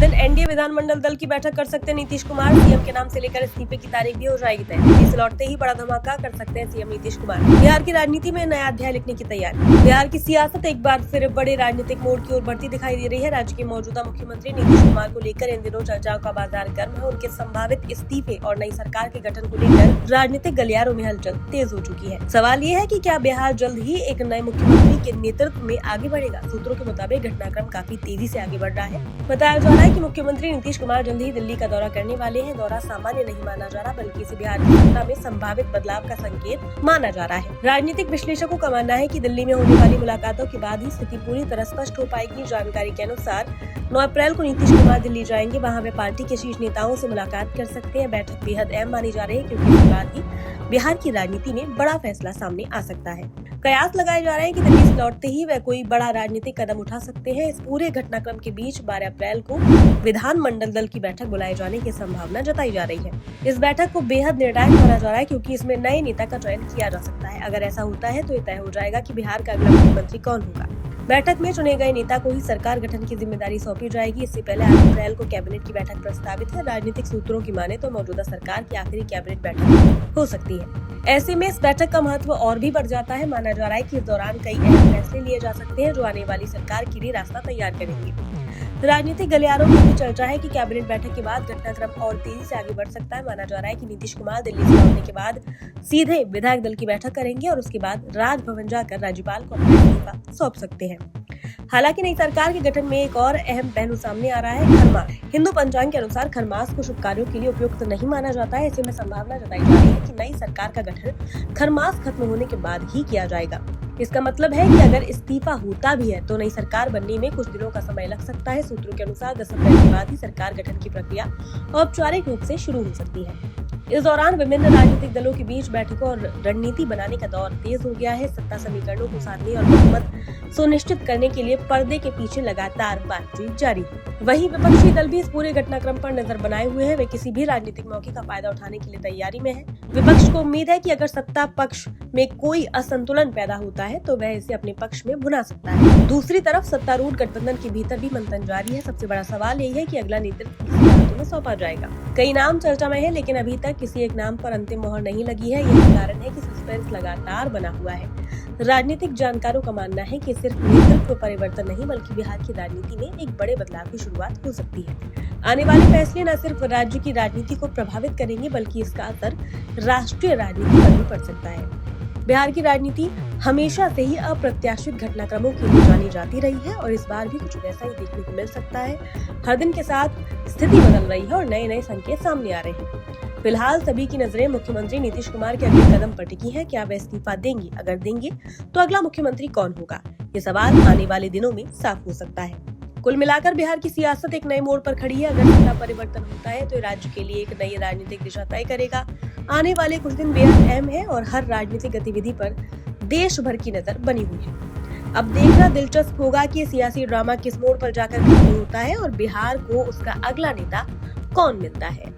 दिन एनडीए विधानमंडल दल की बैठक कर सकते हैं नीतीश कुमार। सीएम के नाम से लेकर इस्तीफे की तारीख भी हो जाएगी तय। दिल्ली से लौटते ही बड़ा धमाका कर सकते हैं सीएम नीतीश कुमार। बिहार की राजनीति में नया अध्याय लिखने की तैयारी। बिहार की सियासत एक बार फिर बड़े राजनीतिक मोड़ की ओर बढ़ती दिखाई दे रही है। राज्य के मौजूदा मुख्यमंत्री नीतीश कुमार को लेकर इन दिनों चर्चाओं का बाजार गर्म है। उनके संभावित इस्तीफे और नई सरकार के गठन को लेकर राजनीतिक गलियारों में हलचल तेज हो चुकी है। सवाल ये है कि क्या बिहार जल्द ही एक नए मुख्यमंत्री के नेतृत्व में आगे बढ़ेगा। सूत्रों के मुताबिक घटनाक्रम काफी तेजी से आगे बढ़ रहा है। बताया जा रहा है कि मुख्यमंत्री नीतीश कुमार जल्द ही दिल्ली का दौरा करने वाले हैं। दौरा सामान्य नहीं माना जा रहा, बल्कि इसे बिहार की सत्ता में संभावित बदलाव का संकेत माना जा रहा है। राजनीतिक विश्लेषकों का मानना है कि दिल्ली में होने वाली मुलाकातों के बाद ही स्थिति पूरी तरह स्पष्ट हो पाएगी। जानकारी के अनुसार 9 अप्रैल को नीतीश कुमार दिल्ली जाएंगे। वहां वे पार्टी के शीर्ष नेताओं से मुलाकात कर सकते हैं। बैठक बेहद अहम मानी जा रही है, क्योंकि इसके बाद ही बिहार की राजनीति में बड़ा फैसला सामने आ सकता है। कयास लगाए जा रहे हैं कि दिल्ली से लौटते ही वे कोई बड़ा राजनीतिक कदम उठा सकते हैं। इस पूरे घटनाक्रम के बीच 12 अप्रैल को विधानमंडल दल की बैठक बुलाए जाने की संभावना जताई जा रही है। इस बैठक को बेहद निर्णायक माना जा रहा है, क्योंकि इसमें नए नेता का चयन किया जा सकता है। अगर ऐसा होता है तो ये तय हो जाएगा कि बिहार का अगला मुख्यमंत्री कौन होगा। बैठक में चुने गए नेता को ही सरकार गठन की जिम्मेदारी सौंपी जाएगी। इससे पहले 8 अप्रैल को कैबिनेट की बैठक प्रस्तावित है। राजनीतिक सूत्रों की माने तो मौजूदा सरकार की आखिरी कैबिनेट बैठक हो सकती है। ऐसे में इस बैठक का महत्व और भी बढ़ जाता है। माना जा रहा है कि इस दौरान कई अहम फैसले लिए जा सकते हैं, जो आने वाली सरकार के लिए रास्ता तैयार करेंगे। राजनीतिक गलियारों में भी चर्चा है कि कैबिनेट बैठक के बाद घटनाक्रम और तेजी से आगे बढ़ सकता है। माना जा रहा है कि नीतीश कुमार दिल्ली से लौटने के बाद सीधे विधायक दल की बैठक करेंगे और उसके बाद राजभवन जाकर राज्यपाल को अपना इस्तीफा सौंप सकते हैं। हालांकि नई सरकार के गठन में एक और अहम पहलू सामने आ रहा है, खरमास। हिंदू पंचांग के अनुसार खरमास को शुभ कार्यों के लिए उपयुक्त नहीं माना जाता है। ऐसे में संभावना जताई जा रही है कि नई सरकार का गठन खरमास खत्म होने के बाद ही किया जाएगा। इसका मतलब है कि अगर इस्तीफा होता भी है तो नई सरकार बनने में कुछ दिनों का समय लग सकता है। सूत्रों के अनुसार 10 अप्रैल के बाद ही सरकार गठन की प्रक्रिया औपचारिक रूप से शुरू हो सकती है। इस दौरान विभिन्न राजनीतिक दलों के बीच बैठकों और रणनीति बनाने का दौर तेज हो गया है। सत्ता समीकरणों को साधने और बहुमत सुनिश्चित करने के लिए पर्दे के पीछे लगातार बातचीत जारी है। वहीं विपक्षी दल भी इस पूरे घटनाक्रम पर नजर बनाए हुए हैं। वे किसी भी राजनीतिक मौके का फायदा उठाने के लिए तैयारी में है। विपक्ष को उम्मीद है कि अगर सत्ता पक्ष में कोई असंतुलन पैदा होता है तो वह इसे अपने पक्ष में भुना सकता है। दूसरी तरफ सत्तारूढ़ गठबंधन के भीतर भी मंथन जारी है। सबसे बड़ा सवाल यही है कि अगला नेतृत्व किसके हाथों में सौंपा जाएगा। कई नाम चर्चा में है, लेकिन अभी तक किसी एक नाम पर अंतिम मोहर नहीं लगी है। यही कारण है कि सस्पेंस लगातार बना हुआ है। राजनीतिक जानकारों का मानना है कि सिर्फ नेतृत्व परिवर्तन नहीं, बल्कि बिहार की राजनीति में एक बड़े बदलाव की शुरुआत हो सकती है। आने वाले फैसले न सिर्फ राज्य की राजनीति को प्रभावित करेंगे, बल्कि इसका असर राष्ट्रीय राजनीति पर भी पड़ सकता है। बिहार की राजनीति हमेशा से ही अप्रत्याशित घटनाक्रमों के लिए जानी जाती रही है और इस बार भी कुछ वैसा ही देखने को मिल सकता है। हर दिन के साथ स्थिति बदल रही है और नए नए संकेत सामने आ रहे हैं। फिलहाल सभी की नजरें मुख्यमंत्री नीतीश कुमार के अगले कदम पर टिकी है। क्या वे इस्तीफा देंगे? अगर देंगे तो अगला मुख्यमंत्री कौन होगा? ये सवाल आने वाले दिनों में साफ हो सकता है। कुल मिलाकर बिहार की सियासत एक नए मोड़ पर खड़ी है। अगर सत्ता परिवर्तन होता है तो राज्य के लिए एक नई राजनीतिक दिशा तय करेगा। आने वाले कुछ दिन बेहद अहम है और हर राजनीतिक गतिविधि पर देश भर की नजर बनी हुई है। अब देखना दिलचस्प होगा कि सियासी ड्रामा किस मोड़ पर जाकर खत्म होता है और बिहार को उसका अगला नेता कौन मिलता है।